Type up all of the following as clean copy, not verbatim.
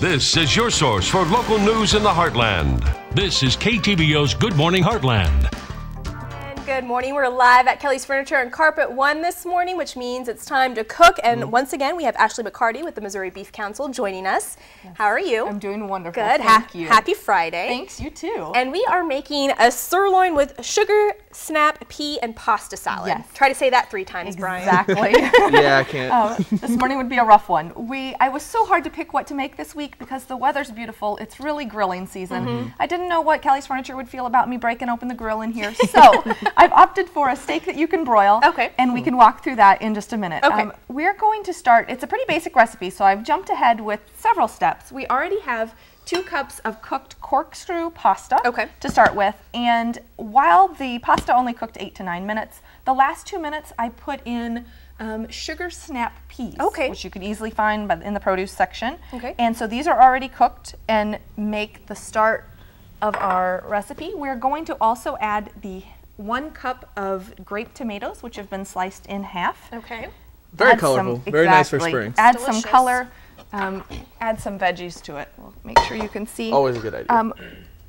This is your source for local news in the Heartland. This is KTVO's Good Morning Heartland. Good morning. We're live at Kelly's Furniture and Carpet 1 this morning, which means it's time to cook. And once again, we have Ashley McCarty with the Missouri Beef Council joining us. Yes. How are you? I'm doing wonderful. Good. Thank you. Happy Friday. Thanks, you too. And we are making a sirloin with sugar, snap, pea, and pasta salad. Yes. Try to say that 3 times, Brian. Exactly. Yeah, I can't. This morning would be a rough one. I was so hard to pick what to make this week because the weather's beautiful. It's really grilling season. I didn't know what Kelly's Furniture would feel about me breaking open the grill in here, so I've opted for a steak that you can broil. Okay. And we can walk through that in just a minute. Okay. We're going to start, it's a pretty basic recipe, so I've jumped ahead with several steps. We already have 2 cups of cooked corkscrew pasta to start with, and while the pasta only cooked 8 to 9 minutes, the last 2 minutes I put in sugar snap peas, which you can easily find in the produce section. And so these are already cooked and make the start of our recipe. We're going to also add the 1 cup of grape tomatoes, which have been sliced in half. Very colorful. Very nice for spring. Add some color. Add some veggies to it. We'll make sure you can see. Always a good idea.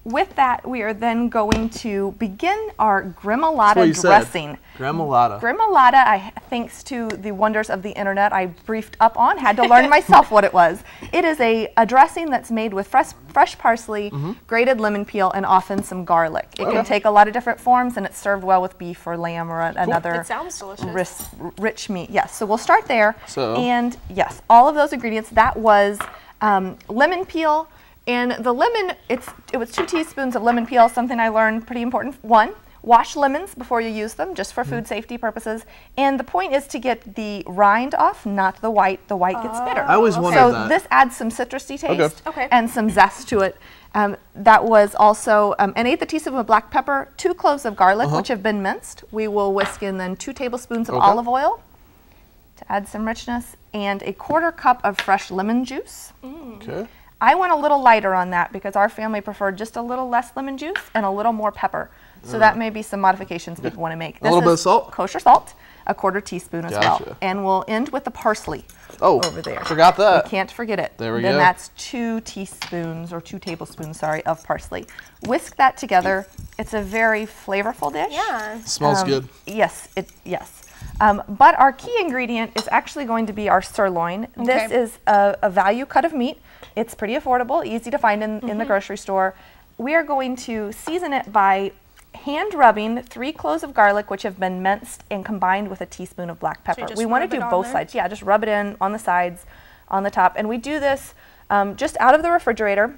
With that, we are then going to begin our gremolata dressing. Gremolata. Gremolata, thanks to the wonders of the internet, I briefed up on, had to learn myself what it was. It is a dressing that's made with fresh parsley, grated lemon peel, and often some garlic. It can take a lot of different forms, and it's served well with beef or lamb or another it sounds delicious. Rich meat. Yes, so we'll start there. And yes, all of those ingredients, that was lemon peel. And the lemon, it was 2 teaspoons of lemon peel, something I learned pretty important. 1, wash lemons before you use them, just for food safety purposes. And the point is to get the rind off, not the white. The white gets bitter. I always wondered that. So this adds some citrusy taste and some zest to it. That was also an 1/8 teaspoon of black pepper, 2 cloves of garlic, which have been minced. We will whisk in then 2 tablespoons of olive oil to add some richness, and a 1/4 cup of fresh lemon juice. I went a little lighter on that because our family preferred just a little less lemon juice and a little more pepper. So that may be some modifications people want to make. A little bit of salt? Kosher salt, a 1/4 teaspoon as well. And we'll end with the parsley over there. Forgot that. We can't forget it. There we go. Then that's 2 teaspoons or 2 tablespoons, sorry, of parsley. Whisk that together. It's a very flavorful dish. Yeah. Smells good. Yes, but our key ingredient is actually going to be our sirloin. This is a value cut of meat. It's pretty affordable, easy to find in the grocery store. We are going to season it by hand rubbing 3 cloves of garlic, which have been minced and combined with a teaspoon of black pepper. We want to do both sides. Yeah, just rub it in on the sides, on the top. And we do this just out of the refrigerator.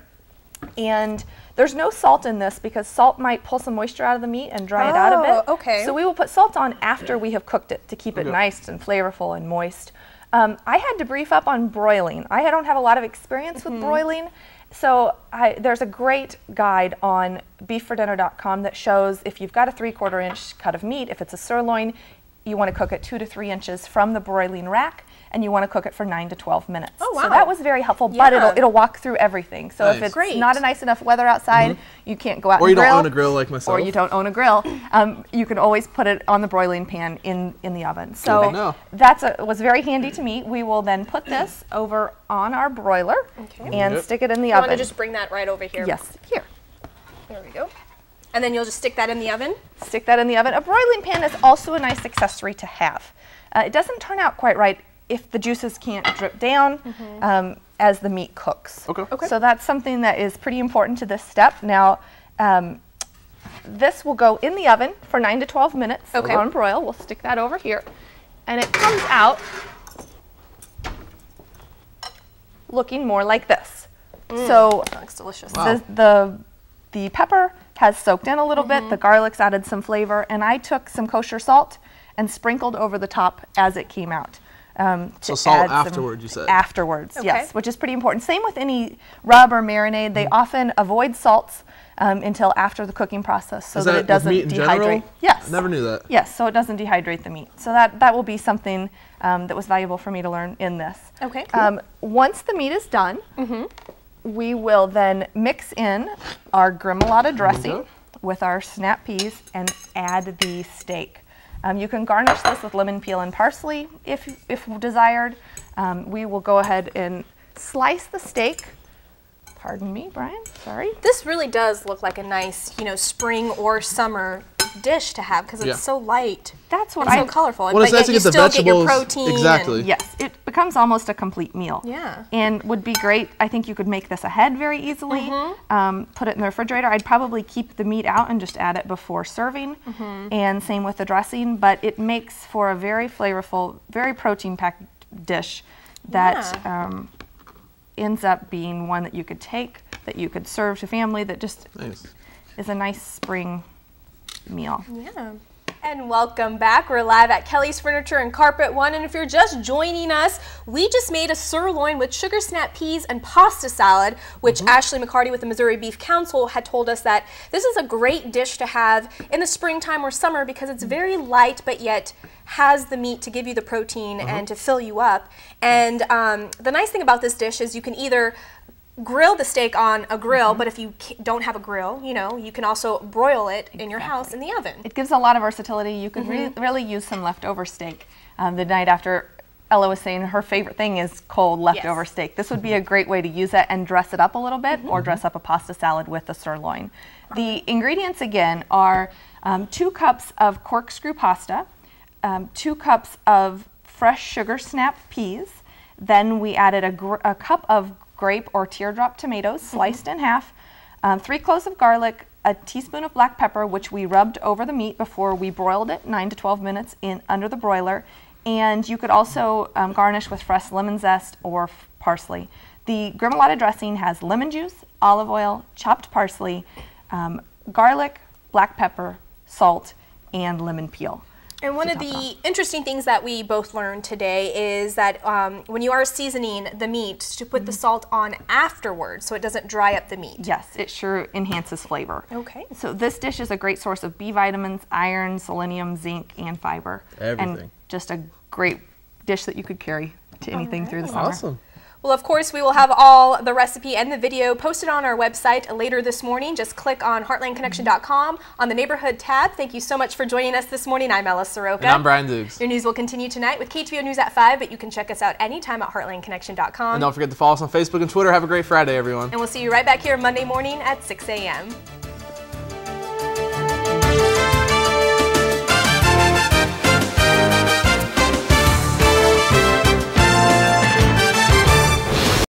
And there's no salt in this because salt might pull some moisture out of the meat and dry it out a bit. So we will put salt on after we have cooked it to keep it nice and flavorful and moist. I had to brief up on broiling. I don't have a lot of experience with broiling, so there's a great guide on beefordinner.com that shows if you've got a 3/4 inch cut of meat, if it's a sirloin, you want to cook it 2 to 3 inches from the broiling rack, and you want to cook it for 9 to 12 minutes. So that was very helpful, but it'll walk through everything. So if it's not a nice enough weather outside, you can't go out and grill. Or you don't own a grill like myself. Or you don't own a grill. You can always put it on the broiling pan in the oven. So that was very handy to me. We will then put this over on our broiler and stick it in the oven. You want to just bring that right over here? Yes, here. There we go. And then you'll just stick that in the oven? Stick that in the oven. A broiling pan is also a nice accessory to have. It doesn't turn out quite right if the juices can't drip down as the meat cooks. So that's something that is pretty important to this step. Now, this will go in the oven for 9 to 12 minutes on broil. We'll stick that over here. And it comes out looking more like this. So that looks delicious. The pepper has soaked in a little bit, the garlic's added some flavor, and I took some kosher salt and sprinkled over the top as it came out. So salt afterwards, you said? Afterwards, yes, which is pretty important. Same with any rub or marinade. They often avoid salts until after the cooking process so that it doesn't dehydrate. Yes. I never knew that. Yes, so it doesn't dehydrate the meat. So that will be something that was valuable for me to learn in this. Once the meat is done, we will then mix in our gremolata dressing with our snap peas and add the steak. You can garnish this with lemon peel and parsley if desired. We will go ahead and slice the steak Pardon me, Brian. Sorry. This really does look like a nice, you know, spring or summer dish to have because it's so light. That's what so colorful. Well, it's nice to get the vegetables. Get your protein. Exactly. Yes, it becomes almost a complete meal. Yeah. And would be great. I think you could make this ahead very easily. Put it in the refrigerator. I'd probably keep the meat out and just add it before serving. And same with the dressing. But it makes for a very flavorful, very protein-packed dish that ends up being one that you could take, that you could serve to family, that just is a nice spring meal. Yeah. And welcome back. We're live at Kelly's Furniture and Carpet One. And if you're just joining us, we just made a sirloin with sugar snap peas and pasta salad, which Ashley McCarty with the Missouri Beef Council had told us that this is a great dish to have in the springtime or summer because it's very light, but yet has the meat to give you the protein and to fill you up. And the nice thing about this dish is you can either grill the steak on a grill, but if you don't have a grill, you know, you can also broil it in your house in the oven. It gives a lot of versatility. You could really use some leftover steak. The night after, Ella was saying her favorite thing is cold leftover steak. This would be a great way to use it and dress it up a little bit, or dress up a pasta salad with the sirloin. The ingredients again are 2 cups of corkscrew pasta, 2 cups of fresh sugar snap peas. Then we added a cup of grape or teardrop tomatoes sliced in half, 3 cloves of garlic, a teaspoon of black pepper, which we rubbed over the meat before we broiled it 9 to 12 minutes under the broiler. And you could also garnish with fresh lemon zest or parsley. The gremolata dressing has lemon juice, olive oil, chopped parsley, garlic, black pepper, salt, and lemon peel. And one of the interesting things that we both learned today is that when you are seasoning the meat, to put the salt on afterwards so it doesn't dry up the meat. Yes, it sure enhances flavor. Okay. So this dish is a great source of B vitamins, iron, selenium, zinc, and fiber. Everything. And just a great dish that you could carry to anything through the summer. Awesome. Well, of course, we will have all the recipe and the video posted on our website later this morning. Just click on heartlandconnection.com on the neighborhood tab. Thank you so much for joining us this morning. I'm Ella Soroka. And I'm Brian Dukes. Your news will continue tonight with KTVO News at 5, but you can check us out anytime at heartlandconnection.com. And don't forget to follow us on Facebook and Twitter. Have a great Friday, everyone. And we'll see you right back here Monday morning at 6 a.m.